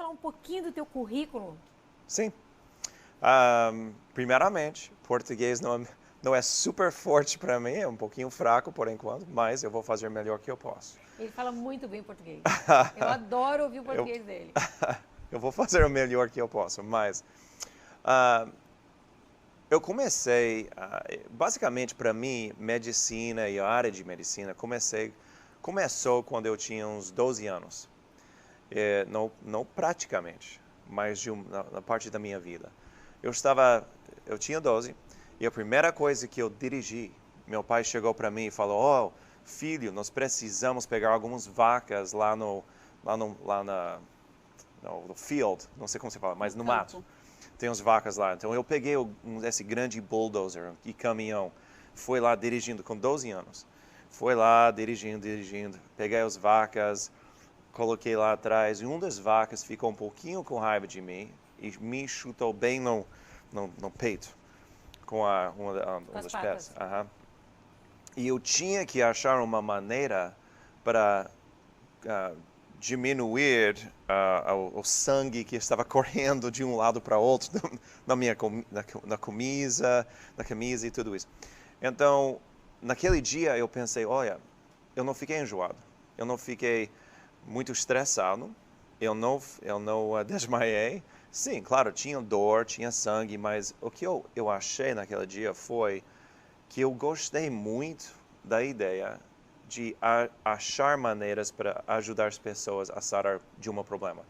falar um pouquinho do teu currículo? Sim. Primeiramente, português não é super forte para mim, é um pouquinho fraco por enquanto, mas eu vou fazer o melhor que eu posso. Ele fala muito bem português. Eu adoro ouvir o Eu, português dele. eu vou fazer o melhor que eu posso, mas ah, eu comecei, basicamente para mim, medicina e a área de medicina começou quando eu tinha uns 12 anos. Não praticamente, mas na parte da minha vida. Eu tinha 12 e a primeira coisa que eu dirigi, meu pai chegou para mim e falou: "Oh, filho, nós precisamos pegar algumas vacas no field, não sei como se fala, No mas no mato. campo. Tem umas vacas lá." Então eu peguei esse grande bulldozer e caminhão, fui lá dirigindo com 12 anos. Fui lá dirigindo, peguei as vacas, coloquei lá atrás e uma das vacas ficou um pouquinho com raiva de mim e me chutou bem no peito com Com um as dos pés. patas. Aham. E eu tinha que achar uma maneira para ah, diminuir o sangue que estava correndo de um lado para outro na camisa e tudo isso. Então, naquele dia eu pensei, olha, eu não fiquei enjoado, eu não fiquei muito estressado, eu não desmaiei. Sim, claro, tinha dor, tinha sangue, mas o que eu achei naquele dia foi que eu gostei muito da ideia de achar maneiras para ajudar as pessoas a sarar de um problema.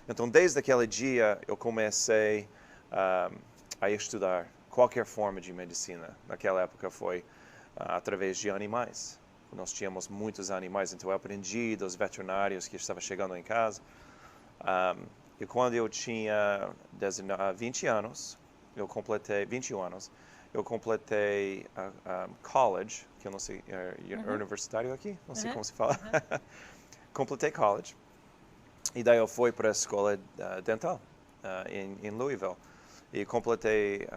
Então, desde aquele dia, eu comecei a estudar qualquer forma de medicina. Naquela época foi através de animais. Nós tínhamos muitos animais, então eu aprendi dos veterinários que estavam chegando em casa. E quando eu tinha 20 anos, eu completei 21 anos, eu completei college, que eu não sei, universitário aqui, não sei Uhum. como se fala. Completei college. E daí eu fui para a escola dental em Louisville. E completei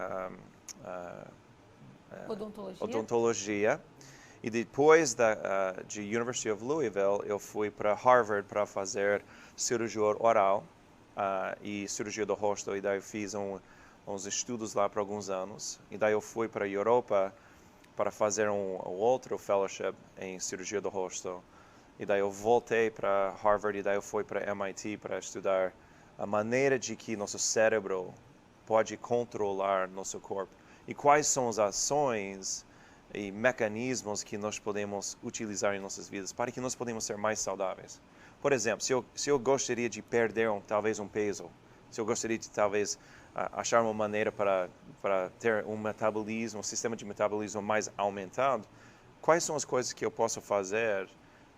Odontologia. odontologia. E depois de University of Louisville, eu fui para Harvard para fazer cirurgia oral e cirurgia do rosto. E daí eu fiz uns estudos lá por alguns anos. E daí eu fui para a Europa para fazer um outro fellowship em cirurgia do rosto. E daí eu voltei para Harvard e daí eu fui para MIT para estudar a maneira de que nosso cérebro pode controlar nosso corpo. E quais são as ações e mecanismos que nós podemos utilizar em nossas vidas para que nós podemos ser mais saudáveis. Por exemplo, se eu gostaria de perder talvez um peso, se eu gostaria de talvez achar uma maneira para ter um metabolismo, um sistema de metabolismo mais aumentado, quais são as coisas que eu posso fazer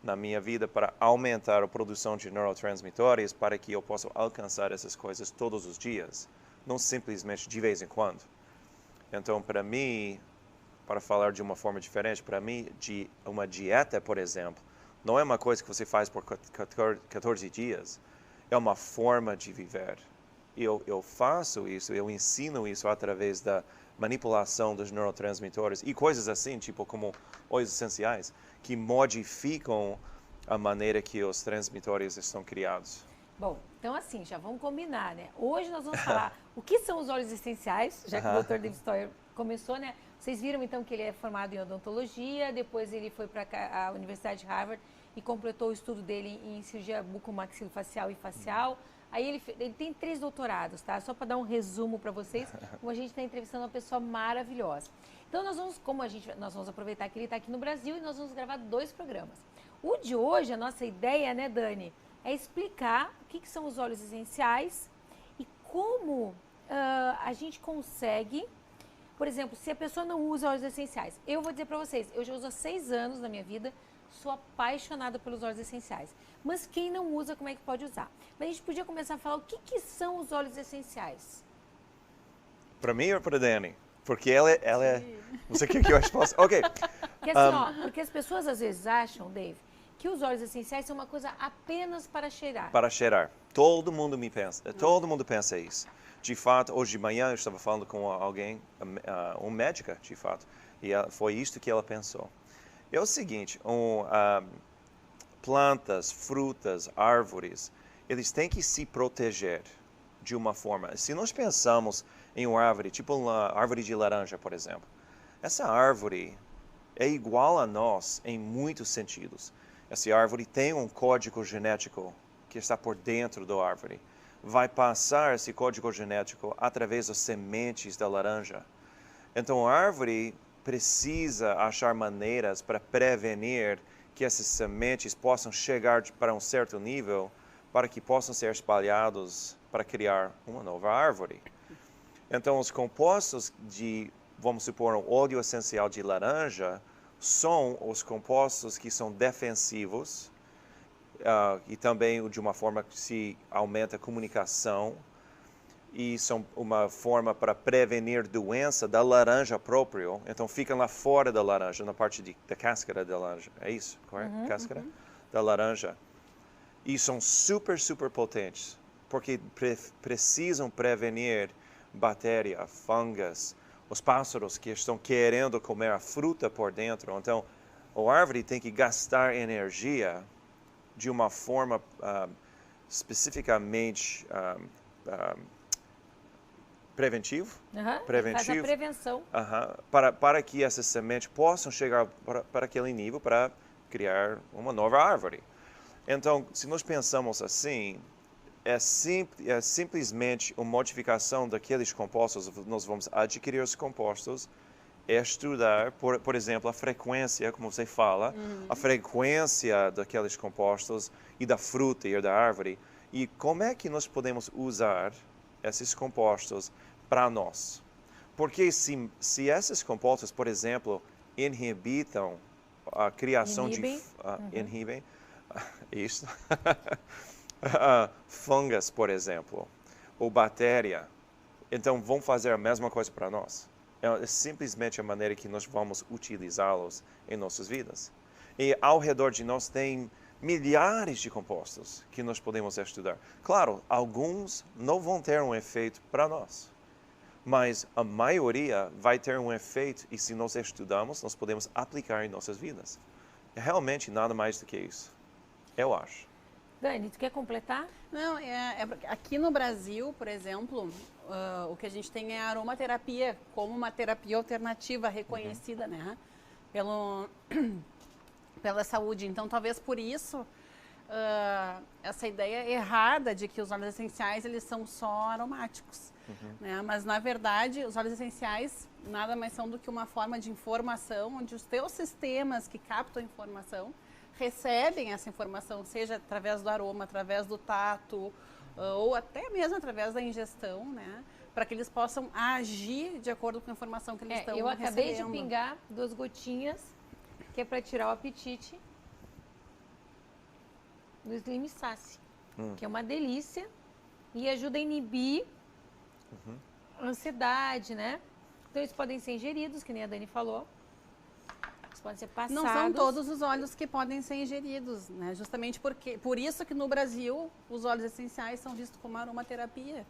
na minha vida para aumentar a produção de neurotransmissores para que eu possa alcançar essas coisas todos os dias, não simplesmente de vez em quando. Então, para mim, para falar de uma forma diferente, para mim, uma dieta, por exemplo, não é uma coisa que você faz por 14 dias, é uma forma de viver. Eu faço isso, eu ensino isso através da manipulação dos neurotransmissores e coisas assim, tipo como óleos essenciais, que modificam a maneira que os transmissores estão criados. Bom, então assim, já vamos combinar, né? Hoje nós vamos falar o que são os óleos essenciais, já que o Dr. David Stoyer começou, né? Vocês viram então que ele é formado em odontologia, depois ele foi para a Universidade de Harvard e completou o estudo dele em cirurgia bucomaxilofacial e facial. Aí ele tem 3 doutorados, tá? Só para dar um resumo para vocês, como a gente está entrevistando uma pessoa maravilhosa. Então nós vamos aproveitar que ele está aqui no Brasil e nós vamos gravar 2 programas. O de hoje, a nossa ideia, né, Dani, é explicar o que são os óleos essenciais e como a gente consegue, por exemplo, se a pessoa não usa óleos essenciais. Eu vou dizer para vocês, eu já uso há 6 anos na minha vida, sou apaixonada pelos óleos essenciais. Mas quem não usa, como é que pode usar? Mas a gente podia começar a falar o que são os óleos essenciais. Para mim ou para a Dani? Porque ela é... Você quer que eu responda? Ok. Porque assim, ó, porque as pessoas às vezes acham, Dave, que os óleos essenciais são uma coisa apenas para cheirar. Para cheirar. Todo mundo pensa isso. De fato, hoje de manhã eu estava falando com alguém, um médica, de fato, e foi isto que ela pensou. É o seguinte, plantas, frutas, árvores, eles têm que se proteger de uma forma. Se nós pensamos em uma árvore, tipo uma árvore de laranja, por exemplo, essa árvore é igual a nós em muitos sentidos. Essa árvore tem um código genético que está por dentro da árvore. Vai passar esse código genético através das sementes da laranja. Então, a árvore precisa achar maneiras para prevenir que essas sementes possam chegar para um certo nível para que possam ser espalhados para criar uma nova árvore. Então, os compostos de, vamos supor, um óleo essencial de laranja são os compostos que são defensivos e também de uma forma que se aumenta a comunicação e são uma forma para prevenir doença da laranja próprio. Então, ficam lá fora da laranja, na parte da cáscara da laranja. É isso, correto? Cáscara da laranja. E são super, super potentes, porque precisam prevenir bactérias, fungos, os pássaros que estão querendo comer a fruta por dentro. Então, a árvore tem que gastar energia de uma forma especificamente preventivo, faz a prevenção. para que essas sementes possam chegar para aquele nível para criar uma nova árvore. Então, se nós pensamos assim, é simplesmente uma modificação daqueles compostos. Nós vamos adquirir os compostos, estudar, por exemplo, a frequência, como você fala, a frequência daqueles compostos e da fruta e da árvore, e como é que nós podemos usar esses compostos para nós. Porque se esses compostos, por exemplo, inhibitam a criação inibem isso, fungas, por exemplo, ou bactéria, então vão fazer a mesma coisa para nós. É simplesmente a maneira que nós vamos utilizá-los em nossas vidas. E ao redor de nós tem milhares de compostos que nós podemos estudar. Claro, alguns não vão ter um efeito para nós, mas a maioria vai ter um efeito e se nós estudamos, nós podemos aplicar em nossas vidas. É realmente nada mais do que isso, eu acho. Dani, tu quer completar? Não, aqui no Brasil, por exemplo, o que a gente tem é a aromaterapia como uma terapia alternativa reconhecida, né, pela saúde. Então, talvez por isso, essa ideia errada de que os óleos essenciais eles são só aromáticos. Né? Mas, na verdade, os óleos essenciais nada mais são do que uma forma de informação, onde os teus sistemas que captam a informação recebem essa informação, seja através do aroma, através do tato, ou até mesmo através da ingestão, né? Para que eles possam agir de acordo com a informação que eles estão recebendo. Eu acabei de pingar 2 gotinhas, que é para tirar o apetite do Slim Sassy, que é uma delícia e ajuda a inibir a ansiedade, né? Então eles podem ser ingeridos, que nem a Dani falou. Eles podem ser passados. Não são todos os óleos que podem ser ingeridos, né? Justamente por isso que no Brasil os óleos essenciais são vistos como aromaterapia.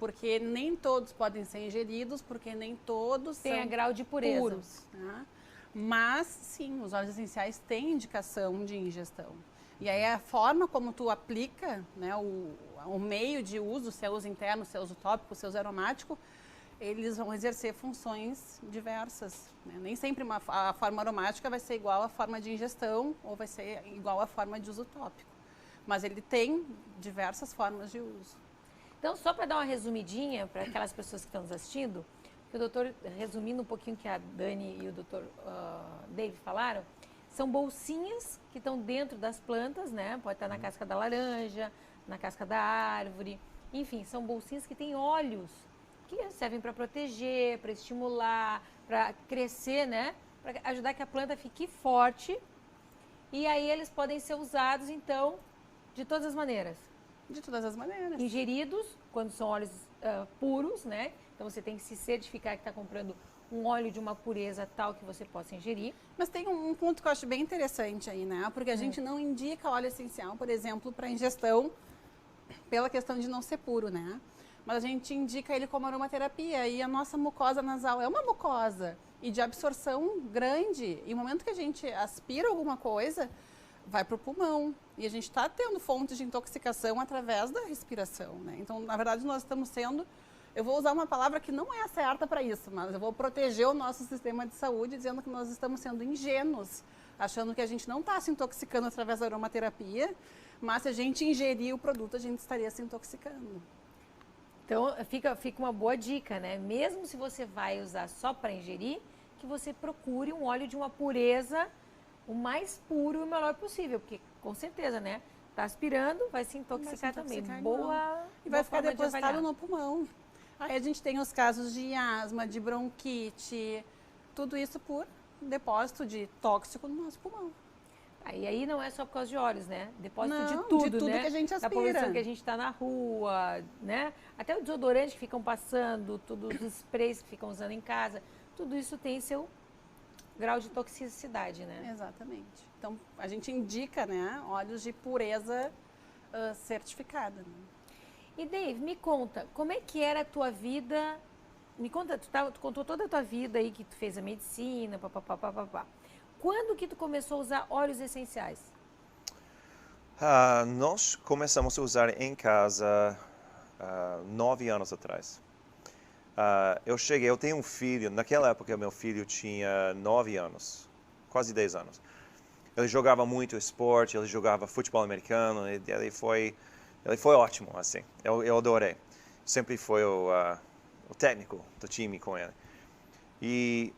Porque nem todos podem ser ingeridos, porque nem todos tem grau de pureza. Puros, né? Mas, sim, os óleos essenciais têm indicação de ingestão. E aí a forma como tu aplica, né, o meio de uso, se é uso interno, se é uso tópico, se é uso aromático, eles vão exercer funções diversas. Né? Nem sempre a forma aromática vai ser igual à forma de ingestão ou vai ser igual à forma de uso tópico. Mas ele tem diversas formas de uso. Então, só para dar uma resumidinha para aquelas pessoas que estão nos assistindo, que o doutor, resumindo um pouquinho o que a Dani e o doutor Dave falaram, são bolsinhas que estão dentro das plantas, né? Pode estar na casca da laranja, na casca da árvore, enfim, são bolsinhas que têm óleos que servem para proteger, para estimular, para crescer, né? Para ajudar que a planta fique forte. E aí eles podem ser usados, então, de todas as maneiras. De todas as maneiras. Ingeridos, quando são óleos puros, né? Então você tem que se certificar que está comprando um óleo de uma pureza tal que você possa ingerir. Mas tem um ponto que eu acho bem interessante aí, né? Porque a gente não indica óleo essencial, por exemplo, para ingestão, pela questão de não ser puro, né? Mas a gente indica ele como aromaterapia. E a nossa mucosa nasal é uma mucosa e de absorção grande. E no momento que a gente aspira alguma coisa, vai para o pulmão. E a gente está tendo fontes de intoxicação através da respiração, né? Então, na verdade, nós estamos sendo... Eu vou usar uma palavra que não é certa para isso, mas eu vou proteger o nosso sistema de saúde dizendo que nós estamos sendo ingênuos, achando que a gente não está se intoxicando através da aromaterapia, mas se a gente ingerir o produto, a gente estaria se intoxicando. Então, fica uma boa dica, né? Mesmo se você vai usar só para ingerir, que você procure um óleo de uma pureza o mais puro e o melhor possível, porque com certeza, né? Tá aspirando, vai se intoxicar também. Boa. E vai ficar depositado no pulmão. Aí a gente tem os casos de asma, de bronquite, tudo isso por depósito de tóxico no nosso pulmão. Aí não é só por causa de óleos, né? Depósito não, de tudo, né? Que a gente aspira. Da poluição que a gente está na rua, né? Até o desodorante que ficam passando, todos os sprays que ficam usando em casa, tudo isso tem seu grau de toxicidade, né? Exatamente. Então, a gente indica, né, óleos de pureza certificada. Né? E Dave, me conta, como é que era a tua vida? Me conta, tu contou toda a tua vida aí, que tu fez a medicina, papapá. Quando que tu começou a usar óleos essenciais? Nós começamos a usar em casa 9 anos atrás. Eu tenho um filho, naquela época meu filho tinha 9 anos, quase 10 anos. Ele jogava muito esporte, ele jogava futebol americano, ele foi ótimo, assim, eu adorei. Sempre foi o técnico do time com ele.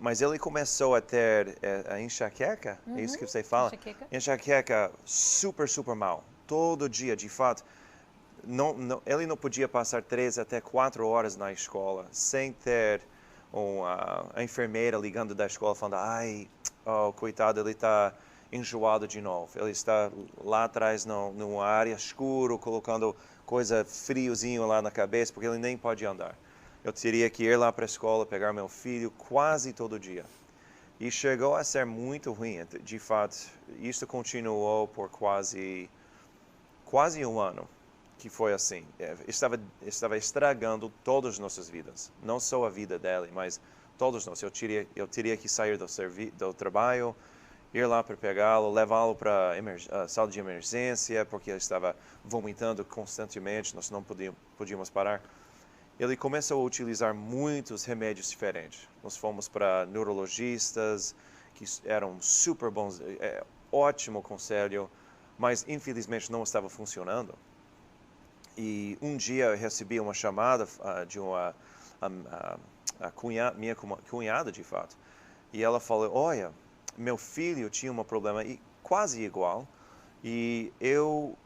Mas ele começou a ter a enxaqueca, é isso que você fala? Enxaqueca super, super mal, todo dia, de fato. Ele não podia passar 3 até 4 horas na escola sem ter a enfermeira ligando da escola falando, coitado, ele está enjoado de novo. Ele está lá atrás numa área escura, colocando coisa friozinho lá na cabeça, porque ele nem pode andar. Eu teria que ir lá para a escola, pegar meu filho quase todo dia. E chegou a ser muito ruim. De fato, isso continuou por quase 1 ano. Que foi assim, estava estragando todas as nossas vidas, não só a vida dele, mas todos nós. Eu teria que sair do trabalho, ir lá para pegá-lo, levá-lo para a sala de emergência, porque ele estava vomitando constantemente, nós não podíamos parar. Ele começou a utilizar muitos remédios diferentes. Nós fomos para neurologistas, que eram super bons, ótimo conselho, mas infelizmente não estava funcionando. E um dia eu recebi uma chamada de minha cunhada, de fato. E ela falou, olha, meu filho tinha um problema quase igual. E eu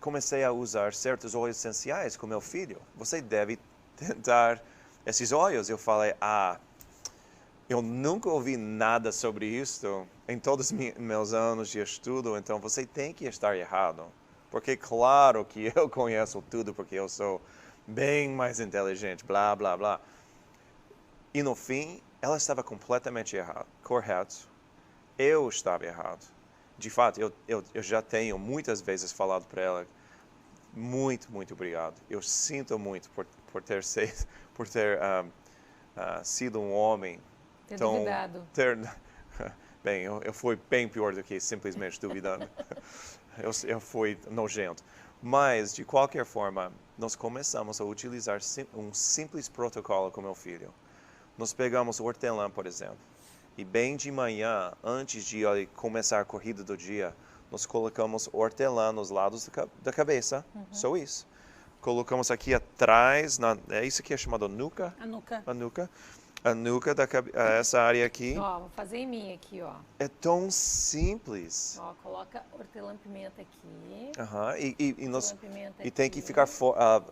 comecei a usar certos óleos essenciais com meu filho. Você deve tentar esses óleos. Eu falei, eu nunca ouvi nada sobre isso em todos os meus anos de estudo. Então você tem que estar errado. Porque claro que eu conheço tudo, porque eu sou bem mais inteligente, blá, blá, blá. E no fim, ela estava completamente errada, correto. Eu estava errado. De fato, eu já tenho muitas vezes falado para ela, muito, muito obrigado. Eu sinto muito por ter sido um homem tão... duvidado. Bem, eu fui bem pior do que simplesmente duvidando. Eu fui nojento. Mas, de qualquer forma, nós começamos a utilizar um simples protocolo com meu filho. Nós pegamos hortelã, por exemplo, e bem de manhã, antes de começar a corrida do dia, nós colocamos hortelã nos lados da cabeça, só isso. Colocamos aqui atrás, é isso que é chamado nuca? A nuca. A nuca. A nuca da cabeça, essa área aqui. Ó, vou fazer em mim aqui, ó. É tão simples. Ó, coloca hortelã-pimenta aqui. E tem que ficar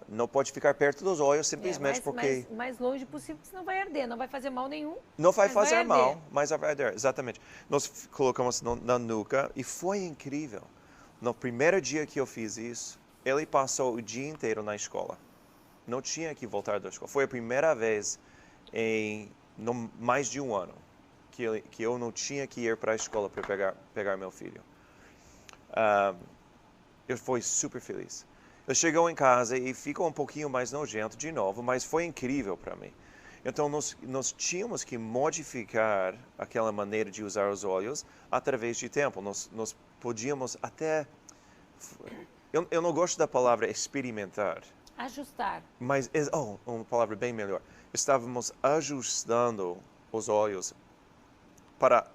não pode ficar perto dos olhos simplesmente porque mais longe possível, porque senão vai arder, não vai fazer mal nenhum. Não vai fazer mal, mas vai arder, exatamente. Nós colocamos na nuca e foi incrível. No primeiro dia que eu fiz isso, ele passou o dia inteiro na escola. Não tinha que voltar da escola. Foi a primeira vez em mais de 1 ano que eu não tinha que ir para a escola para pegar meu filho. Eu fui super feliz. Ele chegou em casa e ficou um pouquinho mais nojento de novo, mas foi incrível para mim. Então nós tínhamos que modificar aquela maneira de usar os óleos através de tempo. Nós podíamos até... Eu não gosto da palavra experimentar. Ajustar. Mas, uma palavra bem melhor. Estávamos ajustando os olhos para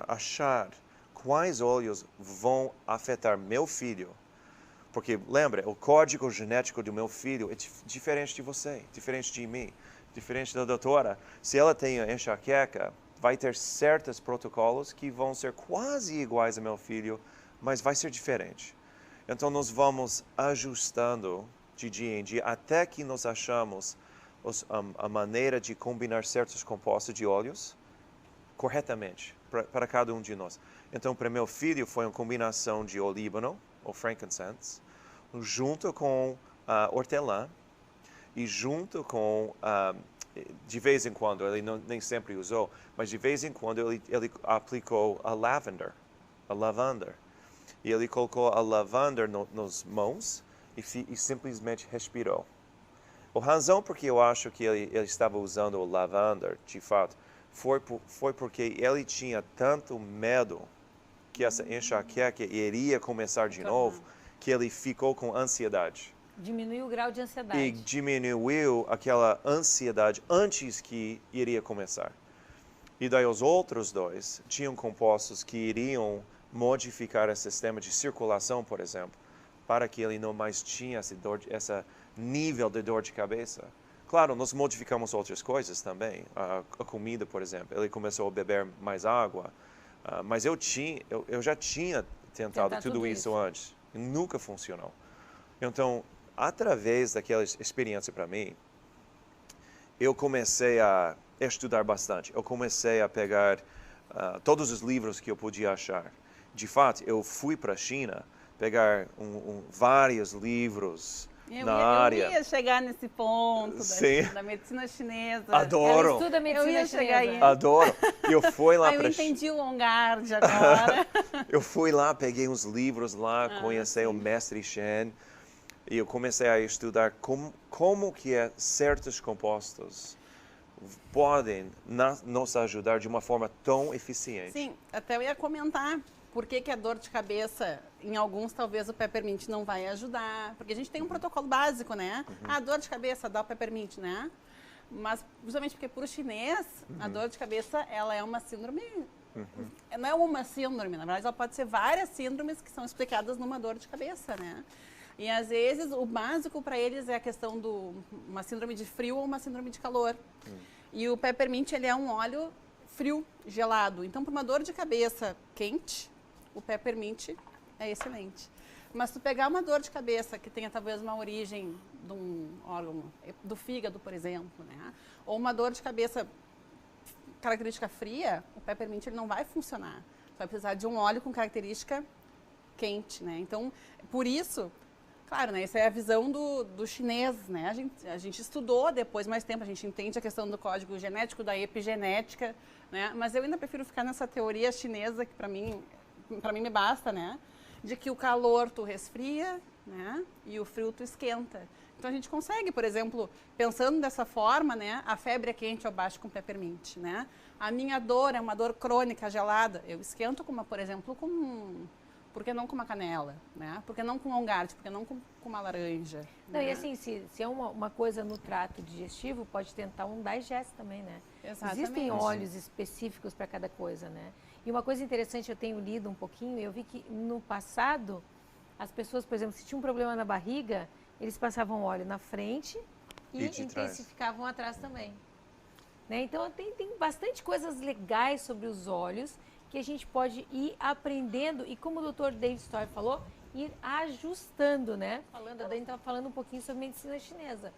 achar quais olhos vão afetar meu filho. Porque, lembra, o código genético do meu filho é diferente de você, diferente de mim, diferente da doutora. Se ela tem enxaqueca, vai ter certos protocolos que vão ser quase iguais ao meu filho, mas vai ser diferente. Então, nós vamos ajustando de dia em dia até que nós achamos a maneira de combinar certos compostos de óleos corretamente para cada um de nós. Então, para meu filho, foi uma combinação de olíbano, ou frankincense, junto com hortelã e junto com, de vez em quando, ele nem sempre usou, mas de vez em quando ele aplicou a lavender. E ele colocou a lavender nas mãos e simplesmente respirou. A razão porque eu acho que ele estava usando o lavender, de fato, foi porque ele tinha tanto medo que essa enxaqueca iria começar de novo, que ele ficou com ansiedade. Diminuiu o grau de ansiedade. E diminuiu aquela ansiedade antes que iria começar. E daí os outros dois tinham compostos que iriam modificar o sistema de circulação, por exemplo, para que ele não mais tinha esse nível de dor de cabeça. Claro, nós modificamos outras coisas também. A comida, por exemplo, ele começou a beber mais água, mas eu já tinha tentado tudo isso antes. E nunca funcionou. Então, através daquela experiência para mim, eu comecei a estudar bastante. Eu comecei a pegar todos os livros que eu podia achar. De fato, eu fui para a China pegar vários livros na área. Eu ia chegar nesse ponto da medicina chinesa. Adoro. Ela estuda medicina chinesa. Adoro. Eu fui lá eu entendi o on-guard agora. Eu fui lá, peguei uns livros lá, conheci o mestre Shen e eu comecei a estudar como que certos compostos podem nos ajudar de uma forma tão eficiente. Sim, até eu ia comentar por que a dor de cabeça, em alguns talvez o peppermint não vai ajudar, porque a gente tem um protocolo básico, né? A dor de cabeça dá o peppermint, né? Mas justamente porque para o chinês, a dor de cabeça, ela é uma síndrome, não é uma síndrome, na verdade ela pode ser várias síndromes que são explicadas numa dor de cabeça, né? E às vezes o básico para eles é a questão uma síndrome de frio ou uma síndrome de calor. E o peppermint, ele é um óleo frio, gelado. Então, para uma dor de cabeça quente, o peppermint é excelente. Mas se tu pegar uma dor de cabeça que tenha talvez uma origem de um órgão, do fígado, por exemplo, né? Ou uma dor de cabeça característica fria, o peppermint ele não vai funcionar. Tu vai precisar de um óleo com característica quente, né? Então, por isso, claro, né? Essa é a visão do chinês, né? A gente estudou depois mais tempo, a gente entende a questão do código genético, da epigenética, né? Mas eu ainda prefiro ficar nessa teoria chinesa que para mim me basta, né? De que o calor tu resfria, né? E o frio tu esquenta. Então a gente consegue, por exemplo, pensando dessa forma, né? A febre é quente, eu baixo com peppermint, né? A minha dor é uma dor crônica, gelada, eu esquento com por exemplo, por que não com uma canela, né? Por que não com on-guard? Por que não com uma laranja? Não, né? e assim, se é uma coisa no trato digestivo, pode tentar um digest também, né? Exatamente. Existem óleos específicos para cada coisa, né? E uma coisa interessante, eu tenho lido um pouquinho, eu vi que no passado, as pessoas, por exemplo, se tinha um problema na barriga, eles passavam óleo na frente e intensificavam atrás também. Né? Então, tem bastante coisas legais sobre os óleos que a gente pode ir aprendendo e, como o Dr. David Stoyer falou, ir ajustando, né? A Dani estava falando um pouquinho sobre medicina chinesa.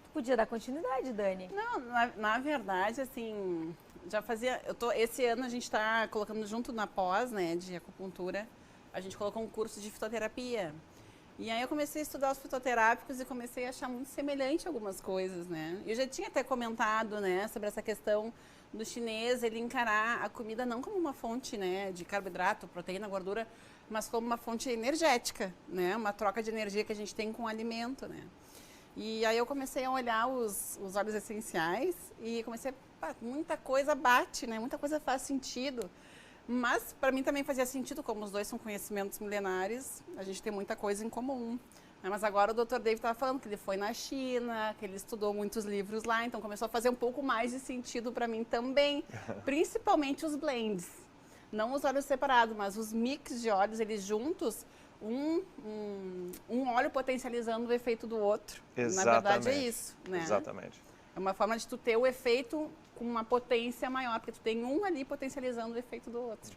Tu podia dar continuidade, Dani? Não, na verdade, assim, já fazia... esse ano a gente está colocando junto na pós, né, de acupuntura, a gente colocou um curso de fitoterapia. E aí eu comecei a estudar os fitoterápicos e comecei a achar muito semelhante algumas coisas, né? Eu já tinha até comentado, né, sobre essa questão do chinês, ele encarar a comida não como uma fonte, né, de carboidrato, proteína, gordura, mas como uma fonte energética, né? Uma troca de energia que a gente tem com o alimento, né? E aí eu comecei a olhar os óleos essenciais e comecei muita coisa bate, né? Muita coisa faz sentido. Mas para mim também fazia sentido, como os dois são conhecimentos milenares, a gente tem muita coisa em comum. Mas agora o Dr. David estava falando que ele foi na China, que ele estudou muitos livros lá, então começou a fazer um pouco mais de sentido para mim também, principalmente os blends. Não os óleos separados, mas os mix de óleos, eles juntos, um óleo potencializando o efeito do outro. Exatamente. Na verdade é isso, né? Exatamente. É uma forma de tu ter o efeito com uma potência maior, porque tu tem um ali potencializando o efeito do outro.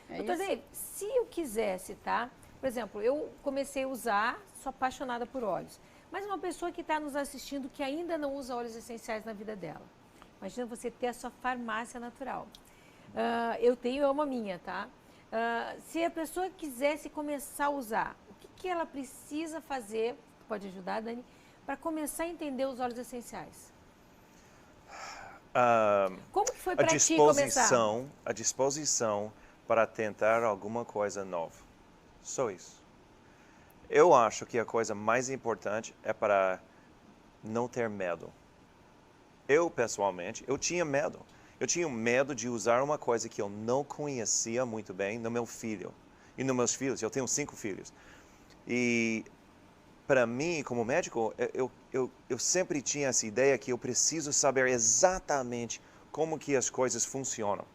Doutor David, se eu quisesse, tá? Por exemplo, eu comecei a usar, sou apaixonada por óleos, mas uma pessoa que está nos assistindo que ainda não usa óleos essenciais na vida dela. Imagina você ter a sua farmácia natural. Eu amo a minha, tá? Se a pessoa quisesse começar a usar, o que ela precisa fazer, pode ajudar, Dani, para começar a entender os óleos essenciais? Como que foi para ti começar? A disposição para tentar alguma coisa nova. Só isso. Eu acho que a coisa mais importante é para não ter medo. Eu, pessoalmente, eu tinha medo. Eu tinha medo de usar uma coisa que eu não conhecia muito bem no meu filho. E nos meus filhos, eu tenho 5 filhos. E para mim, como médico, eu sempre tinha essa ideia que eu preciso saber exatamente como que as coisas funcionam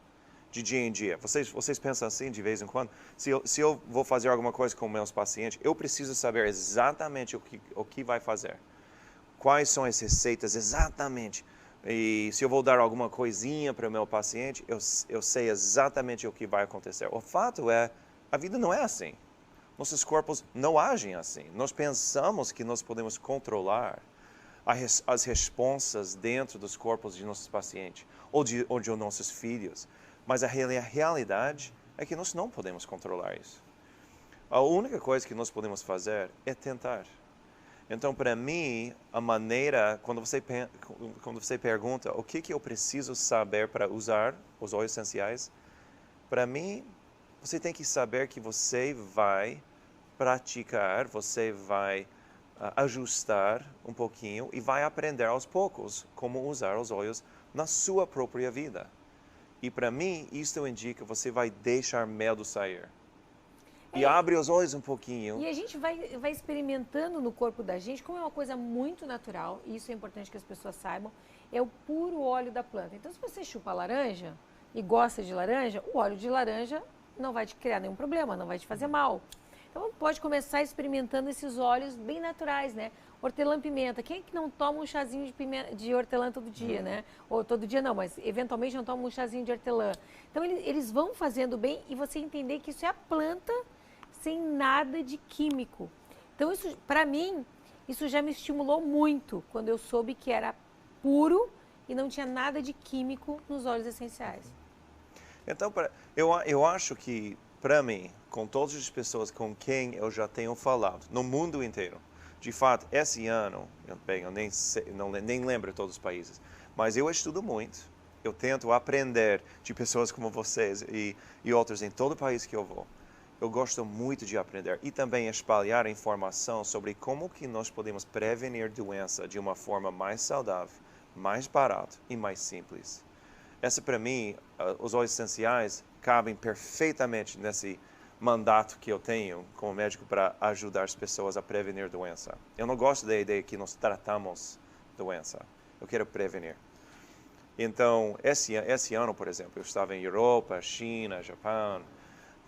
de dia em dia. Vocês pensam assim de vez em quando? Se eu vou fazer alguma coisa com meus pacientes, eu preciso saber exatamente o que vai fazer. Quais são as receitas exatamente. E se eu vou dar alguma coisinha para o meu paciente, eu sei exatamente o que vai acontecer. O fato é, a vida não é assim. Nossos corpos não agem assim. Nós pensamos que nós podemos controlar as responsas dentro dos corpos de nossos pacientes ou de nossos filhos. Mas a realidade é que nós não podemos controlar isso. A única coisa que nós podemos fazer é tentar. Então, para mim, a maneira, quando você pergunta o que eu preciso saber para usar os óleos essenciais, para mim, você tem que saber que você vai praticar, você vai ajustar um pouquinho e vai aprender aos poucos como usar os óleos na sua própria vida. E para mim, isso indica que você vai deixar medo sair. E abre os olhos um pouquinho. E a gente vai experimentando no corpo da gente, como é uma coisa muito natural, e isso é importante que as pessoas saibam, é o puro óleo da planta. Então, se você chupa laranja e gosta de laranja, o óleo de laranja não vai te criar nenhum problema, não vai te fazer mal. Então, pode começar experimentando esses óleos bem naturais, né? Hortelã-pimenta. Quem é que não toma um chazinho de hortelã todo dia, né? Ou todo dia não, mas eventualmente não toma um chazinho de hortelã. Então, eles vão fazendo bem e você entender que isso é a planta sem nada de químico. Então, isso, para mim, isso já me estimulou muito quando eu soube que era puro e não tinha nada de químico nos óleos essenciais. Então, eu acho que, para mim, com todas as pessoas com quem eu já tenho falado, no mundo inteiro, de fato, esse ano, eu nem lembro todos os países, mas eu estudo muito. Eu tento aprender de pessoas como vocês e outros em todo o país que eu vou. Eu gosto muito de aprender e também espalhar informação sobre como que nós podemos prevenir doença de uma forma mais saudável, mais barata e mais simples. Essa, para mim, os óleos essenciais cabem perfeitamente nesse mandato que eu tenho como médico para ajudar as pessoas a prevenir doença. Eu não gosto da ideia que nós tratamos doença. Eu quero prevenir. Então, esse ano, por exemplo, eu estava em Europa, China, Japão,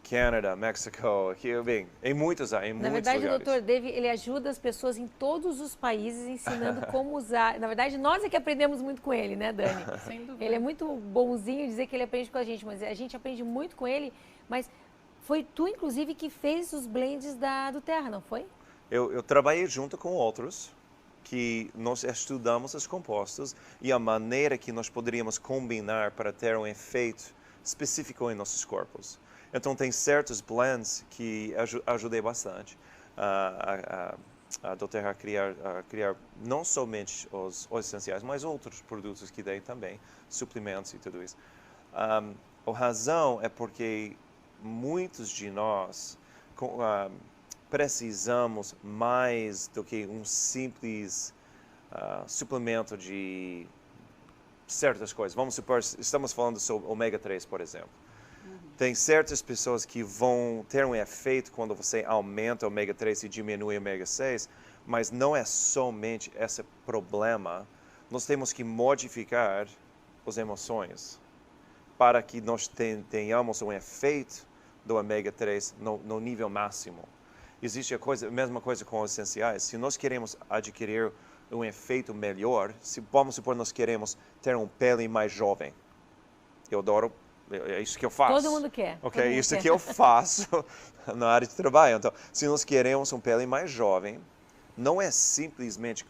Canadá, México, aqui, bem, em muitos lugares. Na verdade, o Dr. David, ele ajuda as pessoas em todos os países ensinando como usar. Na verdade, nós é que aprendemos muito com ele, né, Dani? Sem dúvida. Ele é muito bonzinho dizer que ele aprende com a gente, mas a gente aprende muito com ele. Mas foi tu, inclusive, que fez os blends do Terra, não foi? Eu trabalhei junto com outros que nós estudamos os compostos e a maneira que nós poderíamos combinar para ter um efeito específico em nossos corpos. Então, tem certos blends que ajudei bastante a doTERRA a criar não somente os essenciais, mas outros produtos que dei também, suplementos e tudo isso. A razão é porque muitos de nós precisamos mais do que um simples suplemento de certas coisas. Vamos supor, estamos falando sobre ômega 3, por exemplo. Tem certas pessoas que vão ter um efeito quando você aumenta o ômega 3 e diminui o ômega 6, mas não é somente esse problema. Nós temos que modificar as emoções para que nós tenhamos um efeito do ômega 3 no nível máximo. Existe a mesma coisa com os essenciais. Se nós queremos adquirir um efeito melhor, vamos supor nós queremos ter uma pele mais jovem. Eu adoro, é isso que eu faço. Todo mundo quer. Ok, isso que eu faço na área de trabalho. Então, se nós queremos uma pele mais jovem, não é simplesmente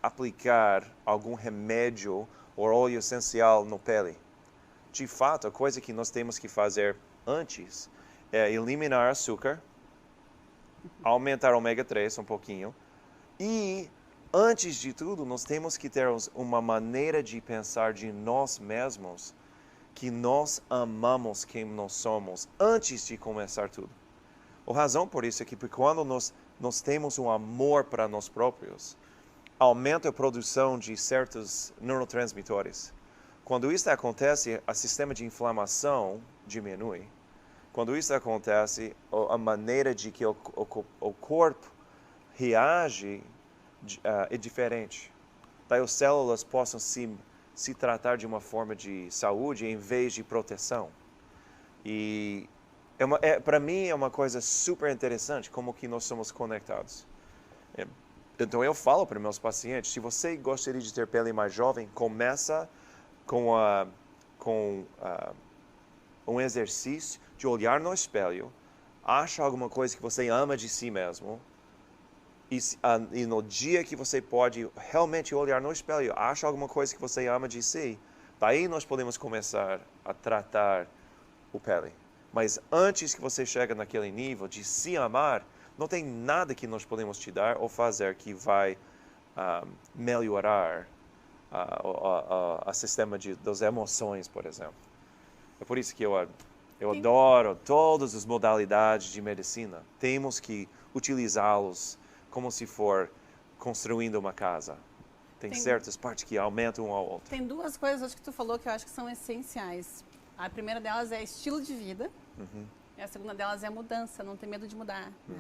aplicar algum remédio ou óleo essencial na pele. De fato, a coisa que nós temos que fazer antes é eliminar açúcar, aumentar o ômega 3 um pouquinho e, antes de tudo, nós temos que ter uma maneira de pensar de nós mesmos que nós amamos quem nós somos antes de começar tudo. A razão por isso é que quando nós temos um amor para nós próprios, aumenta a produção de certos neurotransmissores. Quando isso acontece, o sistema de inflamação diminui. Quando isso acontece, a maneira de que o corpo reage é diferente. Daí as células possam se tratar de uma forma de saúde em vez de proteção. E para mim é uma coisa super interessante como que nós somos conectados. Então eu falo para meus pacientes, se você gostaria de ter pele mais jovem, começa com um exercício de olhar no espelho, acha alguma coisa que você ama de si mesmo, e no dia que você pode realmente olhar no espelho, acha alguma coisa que você ama de si, daí nós podemos começar a tratar o pele. Mas antes que você chegue naquele nível de se amar, não tem nada que nós podemos te dar ou fazer que vai melhorar o sistema das emoções, por exemplo. É por isso que eu adoro todas as modalidades de medicina. Temos que utilizá-los como se for construindo uma casa. Tem certas partes que aumentam uma ao outro. Tem duas coisas que tu falou que eu acho que são essenciais. A primeira delas é estilo de vida. E a segunda delas é mudança, não ter medo de mudar. Né?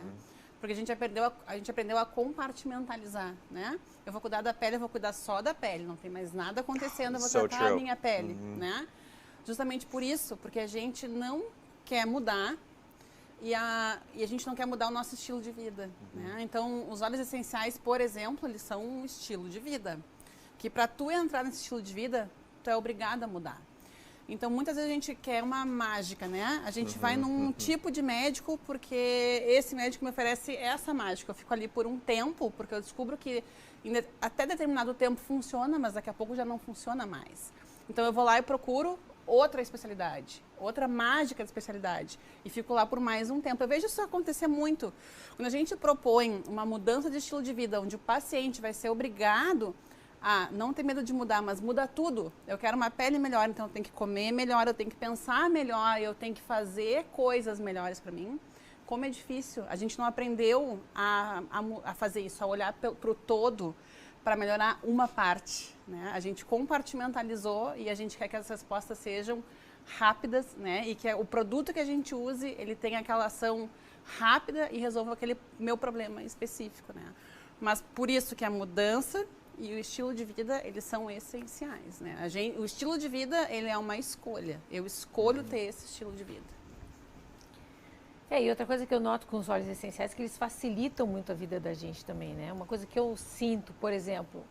Porque a gente aprendeu a compartimentalizar, né? Eu vou cuidar da pele, eu vou cuidar só da pele. Não tem mais nada acontecendo, eu vou tratar a minha pele, né? Justamente por isso, porque a gente não quer mudar e a gente não quer mudar o nosso estilo de vida, né? Então, os óleos essenciais, por exemplo, eles são um estilo de vida. Que para tu entrar nesse estilo de vida, tu é obrigado a mudar. Então, muitas vezes a gente quer uma mágica, né? A gente vai num tipo de médico porque esse médico me oferece essa mágica. Eu fico ali por um tempo, porque eu descubro que até determinado tempo funciona, mas daqui a pouco já não funciona mais. Então, eu vou lá e procuro outra especialidade, outra mágica de especialidade. E fico lá por mais um tempo. Eu vejo isso acontecer muito. Quando a gente propõe uma mudança de estilo de vida, onde o paciente vai ser obrigado a não ter medo de mudar, mas muda tudo. Eu quero uma pele melhor, então eu tenho que comer melhor, eu tenho que pensar melhor, eu tenho que fazer coisas melhores para mim. Como é difícil. A gente não aprendeu a fazer isso, a olhar para o todo para melhorar uma parte, né? A gente compartimentalizou e a gente quer que as respostas sejam rápidas, né? E que o produto que a gente use, ele tenha aquela ação rápida e resolva aquele meu problema específico, né? Mas por isso que a mudança e o estilo de vida, eles são essenciais, né? O estilo de vida, ele é uma escolha. Eu escolho ter esse estilo de vida. E outra coisa que eu noto com os óleos essenciais é que eles facilitam muito a vida da gente também, né? Uma coisa que eu sinto, por exemplo,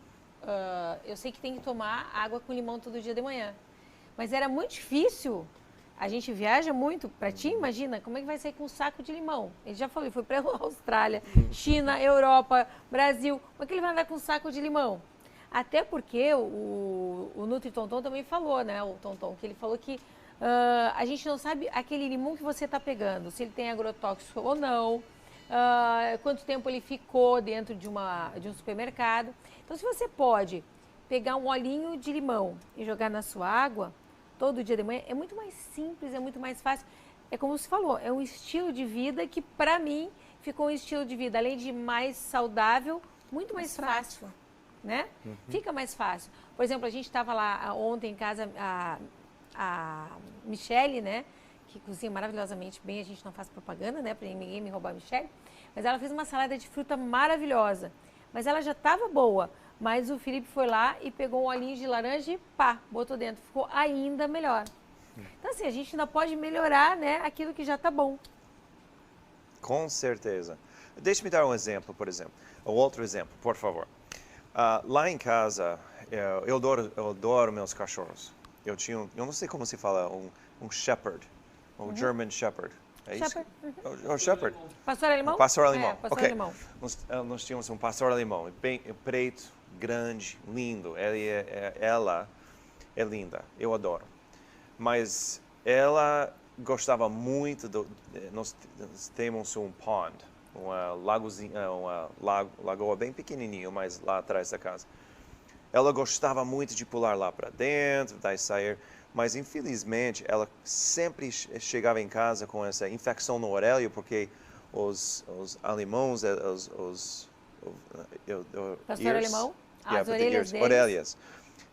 eu sei que tem que tomar água com limão todo dia de manhã, mas era muito difícil. A gente viaja muito. Para ti, imagina, como é que vai sair com um saco de limão? Ele já falou, ele foi para a Austrália, China, Europa, Brasil. Como é que ele vai andar com um saco de limão? Até porque o Nutri Tonton também falou, né? O Tonton, que ele falou que a gente não sabe aquele limão que você está pegando, se ele tem agrotóxico ou não, quanto tempo ele ficou dentro de um supermercado. Então, se você pode pegar um olhinho de limão e jogar na sua água todo dia de manhã, é muito mais simples, é muito mais fácil. É como você falou, é um estilo de vida que, para mim, ficou um estilo de vida, além de mais saudável, muito mais fácil, né? Fica mais fácil. Por exemplo, a gente estava lá ontem em casa, a Michele, né, que cozinha maravilhosamente bem, a gente não faz propaganda, né, para ninguém me roubar a Michelle, mas ela fez uma salada de fruta maravilhosa. Mas ela já estava boa, mas o Felipe foi lá e pegou um olhinho de laranja e pá, botou dentro. Ficou ainda melhor. Então, assim, a gente ainda pode melhorar, né, aquilo que já está bom. Com certeza. Deixe-me dar um exemplo, por exemplo. Um outro exemplo, por favor. Lá em casa, eu adoro meus cachorros. Eu não sei como se fala, um Shepherd, um German Shepherd. É isso? Shepherd. O Shepherd. Pastor alemão? Pastor alemão. É, pastor Ok. alemão. Nós tínhamos um pastor alemão, bem preto, grande, lindo. Ela é linda, eu adoro. Mas ela gostava muito nós temos um pond, uma lagoa bem pequenininho, mas lá atrás da casa. Ela gostava muito de pular lá para dentro, daí sair, mas infelizmente ela sempre chegava em casa com essa infecção no orelha, porque os alemãos, Pastor alemão? As orelhas,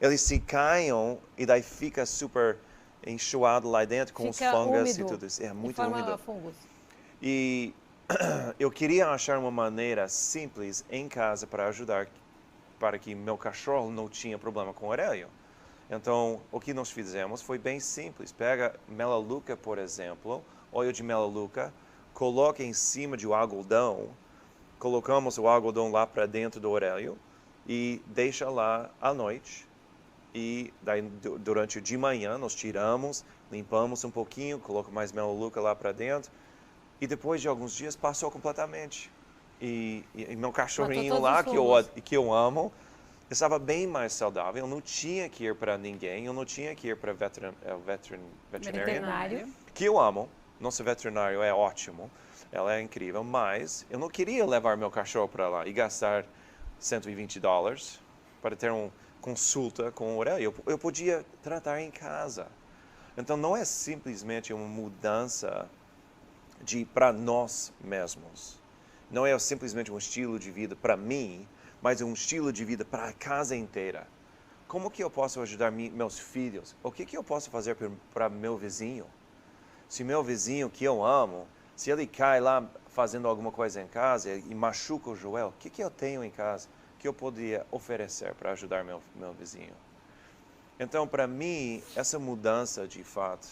eles se caem e daí fica super enxuado lá dentro com os fungos e tudo isso. É muito úmido. Fungos. E eu queria achar uma maneira simples em casa para ajudar, para que meu cachorro não tinha problema com a orelha. Então, o que nós fizemos foi bem simples. Pega melaleuca, por exemplo, óleo de melaleuca, coloca em cima de um algodão, colocamos o algodão lá para dentro do orelha e deixa lá à noite. E daí, durante o de manhã, nós tiramos, limpamos um pouquinho, colocamos mais melaleuca lá para dentro. E depois de alguns dias, passou completamente. E meu cachorrinho lá, que eu amo, estava bem mais saudável. Eu não tinha que ir para ninguém, eu não tinha que ir para veterinário, que eu amo. Nosso veterinário é ótimo, ela é incrível, mas eu não queria levar meu cachorro para lá e gastar $120 para ter uma consulta com o orelha. Eu podia tratar em casa. Então, não é simplesmente uma mudança para nós mesmos. Não é simplesmente um estilo de vida para mim, mas um estilo de vida para a casa inteira. Como que eu posso ajudar meus filhos? O que eu posso fazer para meu vizinho? Se meu vizinho, que eu amo, se ele cai lá fazendo alguma coisa em casa e machuca o joelho, o que eu tenho em casa que eu poderia oferecer para ajudar meu vizinho? Então, para mim, essa mudança de fato,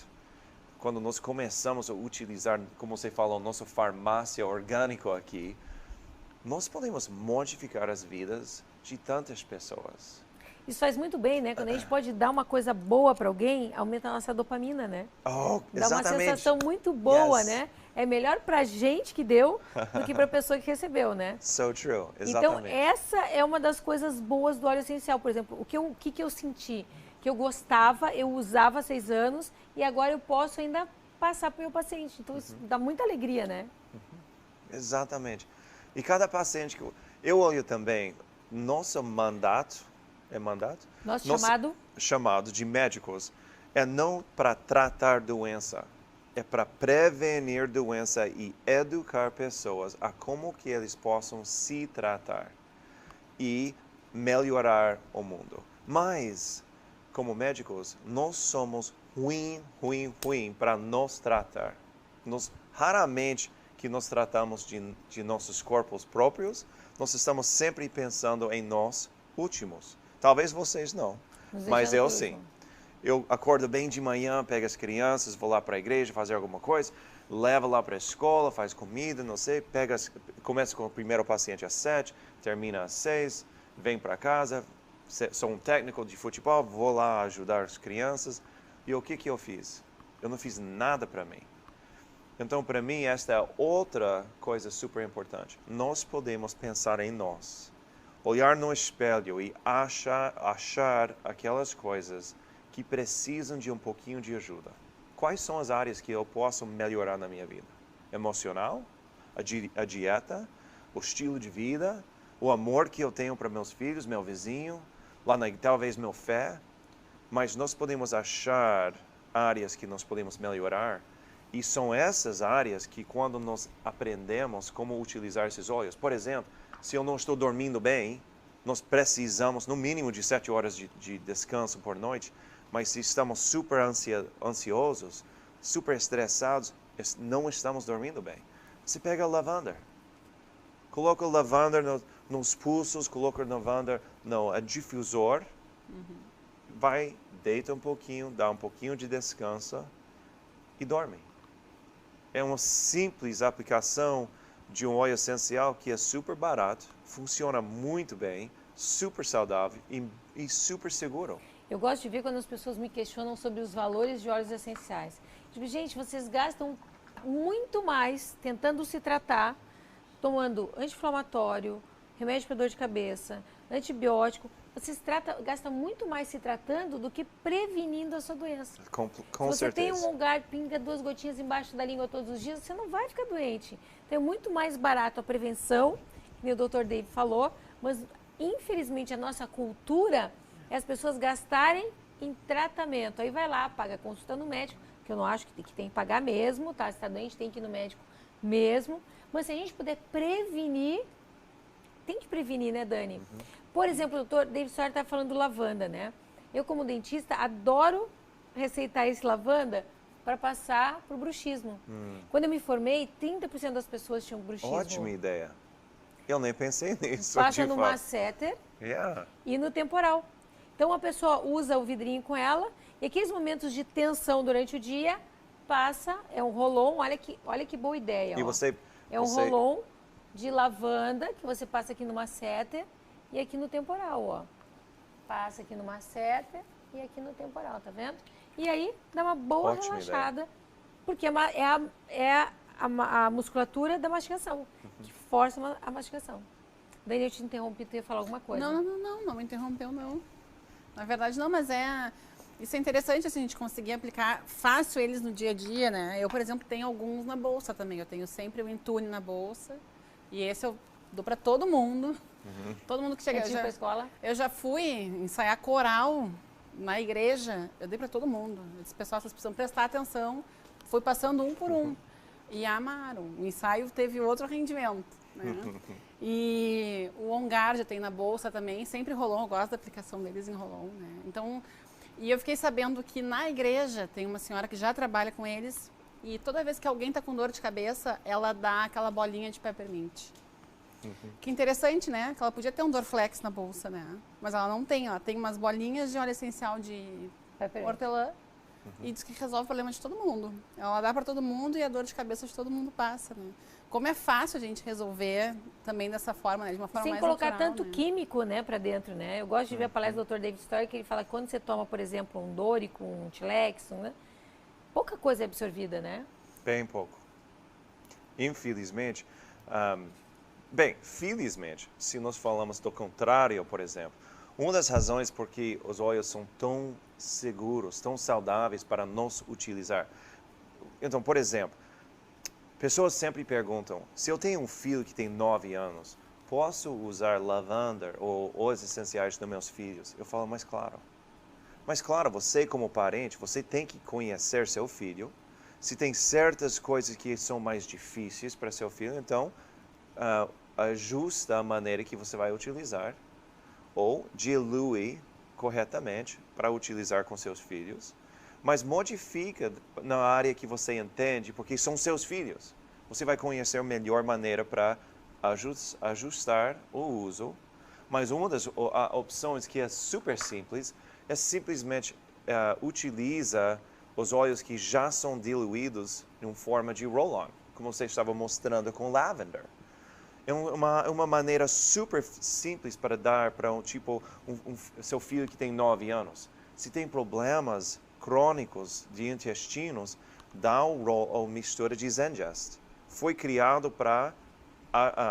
quando nós começamos a utilizar, como você falou, nossa farmácia orgânica aqui, nós podemos modificar as vidas de tantas pessoas. Isso faz muito bem, né? Quando a gente pode dar uma coisa boa para alguém, aumenta a nossa dopamina, né? Oh, dá exatamente. uma sensação muito boa, Yes. né? É melhor para a gente que deu do que para a pessoa que recebeu, né? So true, exatamente. Então, essa é uma das coisas boas do óleo essencial. Por exemplo, o que eu senti? Que eu gostava, eu usava há 6 anos e agora eu posso ainda passar para o meu paciente. Então, isso dá muita alegria, né? Exatamente. E cada paciente que eu olho também, nosso mandato, Nosso chamado de médicos é não para tratar doença, é para prevenir doença e educar pessoas a como que eles possam se tratar e melhorar o mundo. Mas, como médicos, nós somos ruim para nos tratar. Raramente que nós tratamos de nossos corpos próprios, nós estamos sempre pensando em nós últimos. Talvez vocês não, mas eu sim. Eu acordo bem de manhã, pego as crianças, vou lá para a igreja fazer alguma coisa, levo lá para a escola, faz comida, não sei, começa com o primeiro paciente às 7, termina às 6, vem para casa, sou um técnico de futebol, vou lá ajudar as crianças. E o que eu fiz? Eu não fiz nada para mim. Então, para mim, esta é outra coisa super importante. Nós podemos pensar em nós. Olhar no espelho e achar aquelas coisas que precisam de um pouquinho de ajuda. Quais são as áreas que eu posso melhorar na minha vida? Emocional? A dieta? O estilo de vida? O amor que eu tenho para meus filhos, meu vizinho? Talvez meu fé? Mas nós podemos achar áreas que nós podemos melhorar. E são essas áreas que, quando nós aprendemos como utilizar esses óleos, por exemplo, se eu não estou dormindo bem, nós precisamos no mínimo de 7 horas de descanso por noite, mas se estamos super ansiosos, super estressados, não estamos dormindo bem. Você pega lavanda. Coloca o lavanda nos pulsos, coloca o lavanda no difusor. Vai, deita um pouquinho, dá um pouquinho de descanso e dorme. É uma simples aplicação de um óleo essencial que é super barato, funciona muito bem, super saudável e super seguro. Eu gosto de ver quando as pessoas me questionam sobre os valores de óleos essenciais. Tipo, gente, vocês gastam muito mais tentando se tratar, tomando anti-inflamatório, remédio para dor de cabeça, antibiótico. Vocês gastam muito mais se tratando do que prevenindo a sua doença. Com Se você tem certeza. um lugar, pinga 2 gotinhas embaixo da língua todos os dias, você não vai ficar doente. Então é muito mais barato a prevenção, que o Dr. Dave falou, mas infelizmente a nossa cultura é as pessoas gastarem em tratamento. Aí vai lá, paga consulta no médico, que eu não acho que tem que pagar mesmo, tá? Se está doente, tem que ir no médico mesmo. Mas se a gente puder prevenir, tem que prevenir, né, Dani? Por exemplo, o Dr. David Sawyer está falando do lavanda, né? Eu, como dentista, adoro receitar esse lavanda para passar para o bruxismo. Quando eu me formei, 30% das pessoas tinham bruxismo. Ótima ideia. Eu nem pensei nisso. Passa de no fato. masseter Yeah. e no temporal. Então, a pessoa usa o vidrinho com ela e aqueles momentos de tensão durante o dia, passa, é um roll-on, olha que boa ideia. E ó. você... É um roll-on de lavanda que você passa aqui no masseter e aqui no temporal, ó. Passa aqui no masseter e aqui no temporal, tá vendo? E aí dá uma boa Ótima relaxada, porque a musculatura da mastigação, que força a mastigação. Daí eu te interrompi, tu ia falar alguma coisa. Não me interrompeu, não. Na verdade, não, mas isso é interessante, assim, a gente conseguir aplicar fácil eles no dia a dia, né? Eu, por exemplo, tenho alguns na bolsa também. Eu tenho sempre o Intune na bolsa. E esse eu dou para todo mundo. Todo mundo que chega. Pra escola? Eu já fui ensaiar coral na igreja. Eu dei para todo mundo. Eu disse, pessoal, vocês precisam prestar atenção. Fui passando um por um. E amaram. O ensaio teve outro rendimento, né? E o OnGuard eu tenho na bolsa também. Sempre rolou. Eu gosto da aplicação deles em rolon, né? Então... E eu fiquei sabendo que na igreja tem uma senhora que já trabalha com eles e toda vez que alguém está com dor de cabeça, ela dá aquela bolinha de peppermint. Que interessante, né? Que ela podia ter um Dorflex na bolsa, né? Mas ela não tem, ela tem umas bolinhas de óleo essencial de hortelã e diz que resolve o problema de todo mundo. Ela dá para todo mundo e a dor de cabeça de todo mundo passa, né? Como é fácil a gente resolver também dessa forma, né? De uma forma sem mais colocar natural, tanto né? químico, né, para dentro, né? Eu gosto de ver a palestra do Dr. David Story, que ele fala que quando você toma, por exemplo, um Dórico, um Tilex, né, pouca coisa é absorvida, né? Bem pouco. Infelizmente, felizmente, se nós falamos do contrário, por exemplo, uma das razões por que os óleos são tão seguros, tão saudáveis para nós utilizar. Então, por exemplo, pessoas sempre perguntam, se eu tenho um filho que tem 9 anos, posso usar lavanda ou óleos essenciais dos meus filhos? Eu falo, mas claro, você como parente, você tem que conhecer seu filho. Se tem certas coisas que são mais difíceis para seu filho, então ajusta a maneira que você vai utilizar ou dilui corretamente para utilizar com seus filhos. Mas modifica na área que você entende, porque são seus filhos. Você vai conhecer a melhor maneira para ajustar o uso. Mas uma das opções que é super simples é simplesmente utiliza os óleos que já são diluídos em forma de roll-on, como você estava mostrando com lavender. É uma maneira super simples para dar para seu filho que tem 9 anos. Se tem problemas crônicos de intestinos, dá a mistura de Zengest. Foi criado para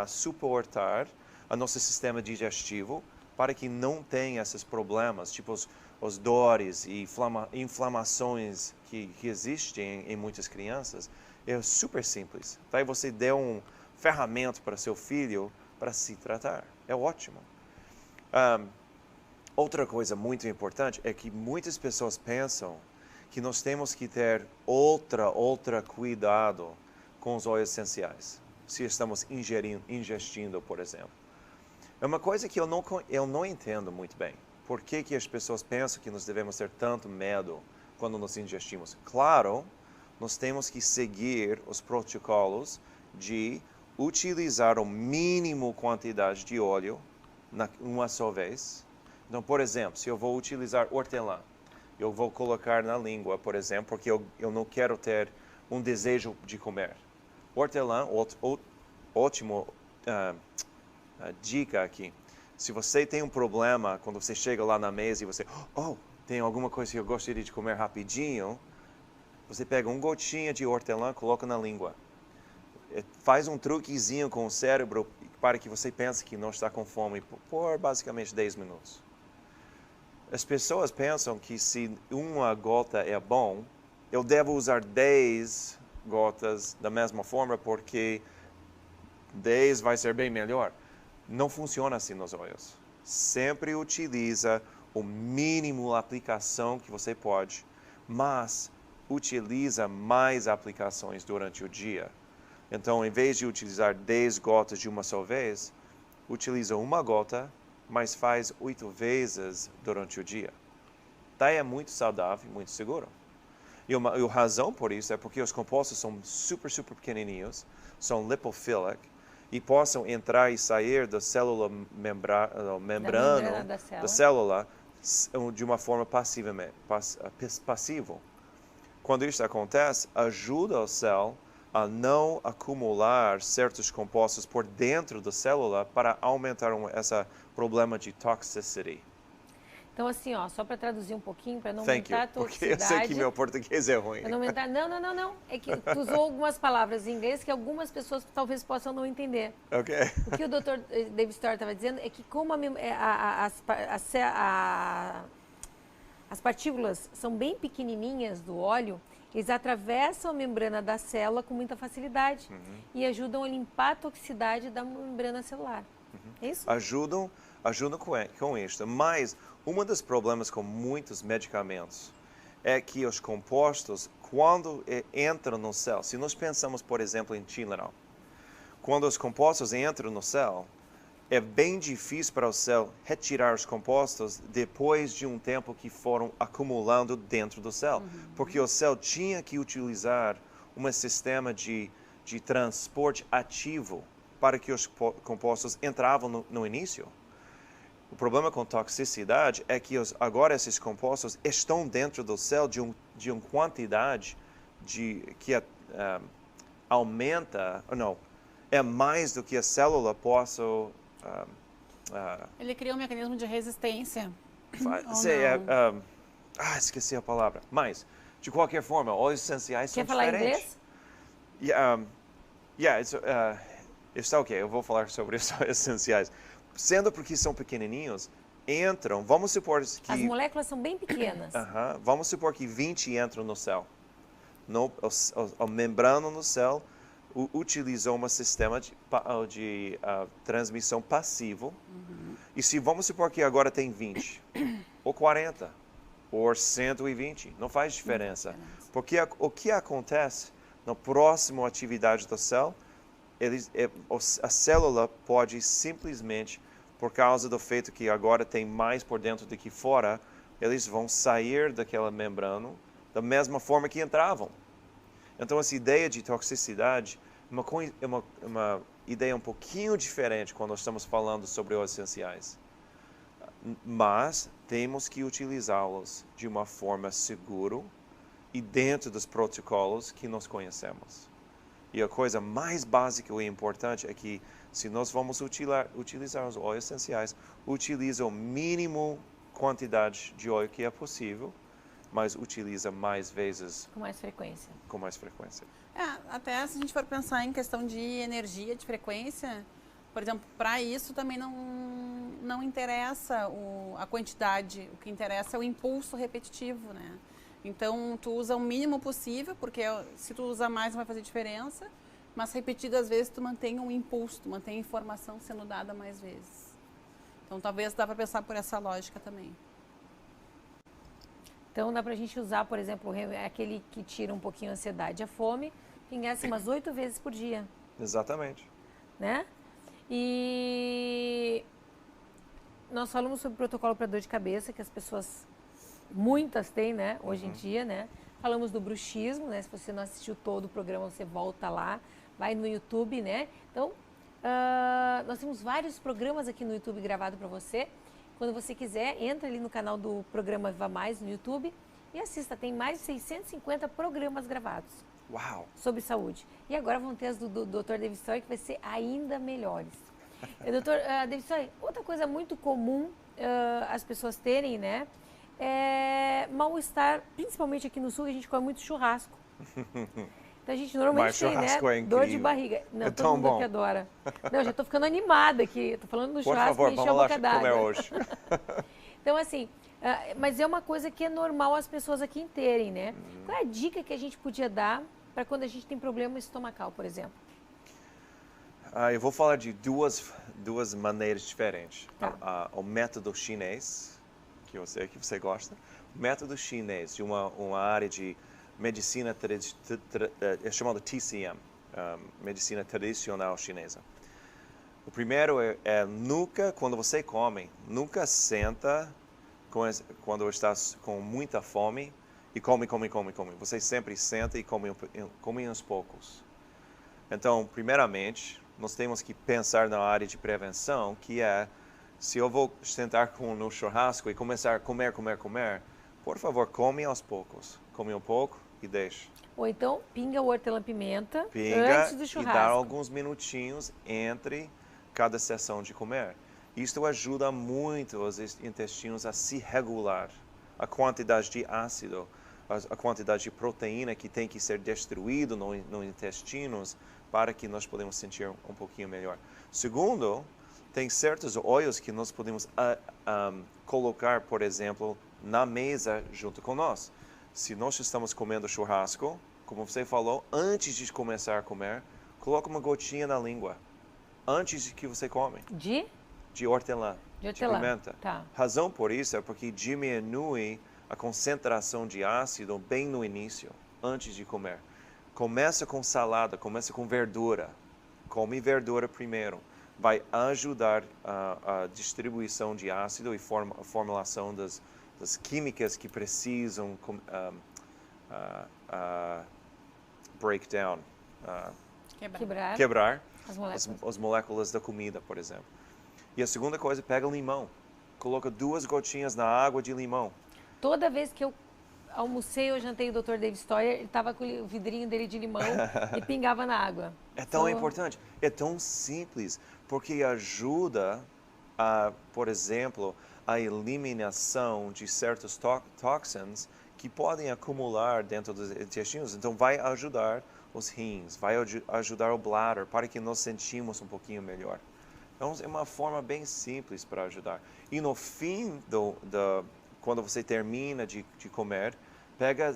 suportar o nosso sistema digestivo para que não tenha esses problemas, tipo os dores e inflamações que existem em muitas crianças. É super simples. Daí você deu um ferramenta para seu filho para se tratar. É ótimo. Outra coisa muito importante é que muitas pessoas pensam que nós temos que ter outra cuidado com os óleos essenciais, se estamos ingestindo, por exemplo. É uma coisa que eu não entendo muito bem. Por que as pessoas pensam que nós devemos ter tanto medo quando nos ingestimos? Claro, nós temos que seguir os protocolos de utilizar o mínimo quantidade de óleo uma só vez. Então, por exemplo, se eu vou utilizar hortelã, eu vou colocar na língua, por exemplo, porque eu não quero ter um desejo de comer. Hortelã, ótimo dica aqui. Se você tem um problema, quando você chega lá na mesa e você, tem alguma coisa que eu gostaria de comer rapidinho, você pega um gotinha de hortelã, coloca na língua. Faz um truquezinho com o cérebro para que você pense que não está com fome por basicamente 10 minutos. As pessoas pensam que se uma gota é bom, eu devo usar 10 gotas da mesma forma porque 10 vai ser bem melhor. Não funciona assim nos óleos. Sempre utiliza o mínimo de aplicação que você pode, mas utiliza mais aplicações durante o dia. Então, em vez de utilizar 10 gotas de uma só vez, utiliza uma gota, mas faz 8 vezes durante o dia. Daí é muito saudável, muito seguro. E a razão por isso é porque os compostos são super pequenininhos, são lipofílicos, e possam entrar e sair da célula membrana da célula de uma forma passiva. Quando isso acontece, ajuda o céu a não acumular certos compostos por dentro da célula para aumentar esse problema de toxicity. Então, assim, só para traduzir um pouquinho, para não Thank aumentar you, a toxicidade... porque eu sei que meu português é ruim. Não aumentar... Não. É que tu usou algumas palavras em inglês que algumas pessoas talvez possam não entender. Ok. O que o Dr. David Storr estava dizendo é que como as partículas são bem pequenininhas do óleo, eles atravessam a membrana da célula com muita facilidade e ajudam a limpar a toxicidade da membrana celular. É isso? Ajudam com isso. Mas um dos problemas com muitos medicamentos é que os compostos, quando entram no céu, se nós pensamos, por exemplo, em Tylenol, quando os compostos entram no céu, é bem difícil para o céu retirar os compostos depois de um tempo que foram acumulando dentro do céu. Porque o céu tinha que utilizar um sistema de transporte ativo para que os compostos entravam no início. O problema com toxicidade é que agora esses compostos estão dentro do céu de uma quantidade que aumenta, é mais do que a célula possa... Ele cria um mecanismo de resistência. Esqueci a palavra. Mas, de qualquer forma, óleos essenciais são diferentes. Quer falar inglês? Está ok, eu vou falar sobre os óleos essenciais. Sendo porque são pequenininhos, entram, vamos supor que... As moléculas são bem pequenas. Vamos supor que 20 entram no céu. A membrana no céu utilizou um sistema de transmissão passivo. E se vamos supor que agora tem 20, ou 40, ou 120, não faz diferença. Porque o que acontece na próxima atividade do céu, a célula pode simplesmente, por causa do feito que agora tem mais por dentro do que fora, eles vão sair daquela membrana da mesma forma que entravam. Então, essa ideia de toxicidade é uma ideia um pouquinho diferente quando nós estamos falando sobre óleos essenciais. Mas temos que utilizá-los de uma forma segura e dentro dos protocolos que nós conhecemos. E a coisa mais básica e importante é que, se nós vamos utilizar os óleos essenciais, utiliza o mínimo quantidade de óleo que é possível, mas utiliza mais vezes. Com mais frequência. Com mais frequência. Até se a gente for pensar em questão de energia, de frequência, por exemplo, para isso também não interessa a quantidade, o que interessa é o impulso repetitivo, né? Então, tu usa o mínimo possível, porque se tu usa mais não vai fazer diferença, mas repetidas vezes tu mantém um impulso, tu mantém a informação sendo dada mais vezes. Então, talvez dá para pensar por essa lógica também. Então, dá para a gente usar, por exemplo, aquele que tira um pouquinho a ansiedade e a fome, pingar umas 8 vezes por dia. Exatamente. Né? E nós falamos sobre o protocolo para dor de cabeça, que as pessoas, muitas têm, né, hoje em dia, né? falamos do bruxismo, né? Se você não assistiu todo o programa, você volta lá, vai no YouTube, né? Então, nós temos vários programas aqui no YouTube gravado para você. Quando você quiser, entra ali no canal do programa Viva Mais no YouTube e assista. Tem mais de 650 programas gravados. Uau! Sobre saúde. E agora vão ter as do Dr. David Story, que vai ser ainda melhores. Dr. David Story, outra coisa muito comum as pessoas terem, né? É mal-estar, principalmente aqui no sul, a gente come muito churrasco. Então a gente normalmente tem, né? É Dor de barriga. Não, é todo tão mundo bom. aqui adora. Não, já tô ficando animada aqui. Tô falando do Por churrasco favor, e encheu a vamos lá boca d'água. comer hoje. Então, assim, mas é uma coisa que é normal as pessoas aqui terem, né? Qual é a dica que a gente podia dar para quando a gente tem problema estomacal, por exemplo? Eu vou falar de duas maneiras diferentes. Tá. O método chinês, que eu sei que você gosta. O método chinês, de uma área de medicina é chamado TCM, medicina tradicional chinesa. O primeiro nunca, quando você come, nunca senta quando está com muita fome e come. Você sempre senta e come aos poucos. Então, primeiramente, nós temos que pensar na área de prevenção, que é, se eu vou sentar no churrasco e começar a comer, por favor, come aos poucos. Come um pouco e deixa. Ou então, pinga o hortelã-pimenta antes do churrasco. E dá alguns minutinhos entre cada sessão de comer. Isto ajuda muito os intestinos a se regular. A quantidade de ácido, a quantidade de proteína que tem que ser destruído nos intestinos para que nós podemos sentir um pouquinho melhor. Segundo, tem certos óleos que nós podemos colocar, por exemplo, na mesa junto com nós. Se nós estamos comendo churrasco, como você falou, antes de começar a comer, coloca uma gotinha na língua, antes de que você come. De hortelã. De pimenta. Tá. Razão por isso é porque diminui a concentração de ácido bem no início, antes de comer. Começa com salada, começa com verdura. Come verdura primeiro. Vai ajudar a distribuição de ácido e a formulação das químicas que precisam break down, quebrar as moléculas da comida, por exemplo. E a segunda coisa, pega limão. Coloca 2 gotinhas na água de limão. Toda vez que eu almocei ou jantei o Dr. David Stoyer, ele estava com o vidrinho dele de limão e pingava na água. É tão importante, é tão simples, porque ajuda, por exemplo, a eliminação de certos toxins que podem acumular dentro dos intestinos. Então, vai ajudar os rins, vai ajudar o bladder, para que nós sentimos um pouquinho melhor. Então, é uma forma bem simples para ajudar. E no fim, quando você termina de comer, pega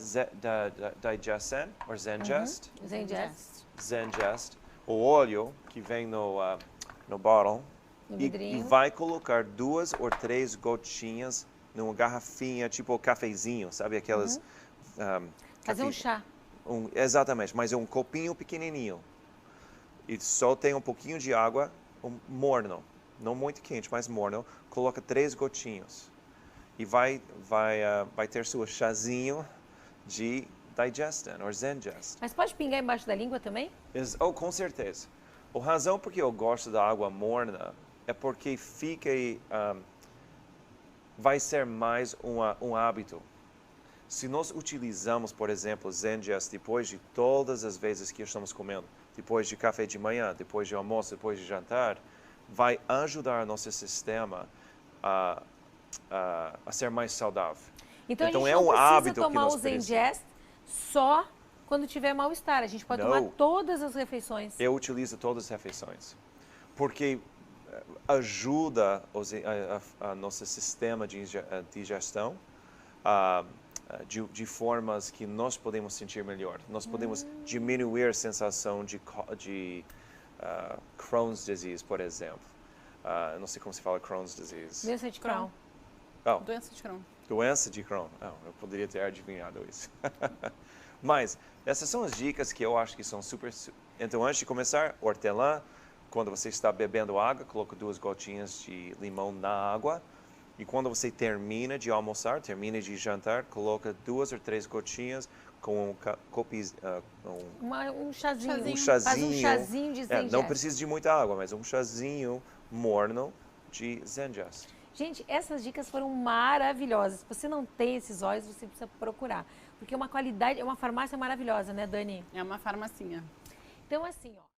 Digesten, ou Zengest. Zengest, o óleo que vem no bottle, e vai colocar 2 ou 3 gotinhas numa garrafinha, tipo cafezinho, sabe? Aquelas... Fazer um chá. Exatamente, mas é um copinho pequenininho. E só tem um pouquinho de água, morno. Não muito quente, mas morno. Coloca 3 gotinhos. E vai ter seu chazinho de Digesten, ou Zengest. Mas pode pingar embaixo da língua também? Com certeza. A razão por que eu gosto da água morna é porque vai ser mais um hábito. Se nós utilizamos, por exemplo, Zengest depois de todas as vezes que estamos comendo, depois de café de manhã, depois de almoço, depois de jantar, vai ajudar nosso sistema a ser mais saudável. Então a gente não precisa tomar o Zengest só quando tiver mal-estar. A gente pode tomar todas as refeições. Eu utilizo todas as refeições, porque ajuda a nosso sistema de digestão de formas que nós podemos sentir melhor. Nós podemos diminuir a sensação de Crohn's disease, por exemplo. Não sei como se fala Crohn's disease. Doença de Crohn. Doença de Crohn. Doença de Crohn. Eu poderia ter adivinhado isso. Mas essas são as dicas que eu acho que são super... Então, antes de começar, hortelã. Quando você está bebendo água, coloca 2 gotinhas de limão na água. E quando você termina de almoçar, termina de jantar, coloca 2 ou 3 gotinhas com Um chazinho. um Faz um chazinho. chazinho de Zengest. Não precisa de muita água, mas um chazinho morno de Zengest. Gente, essas dicas foram maravilhosas. Se você não tem esses óleos, você precisa procurar. Porque é uma qualidade, é uma farmácia maravilhosa, né, Dani? É uma farmacinha. Então, assim, ó.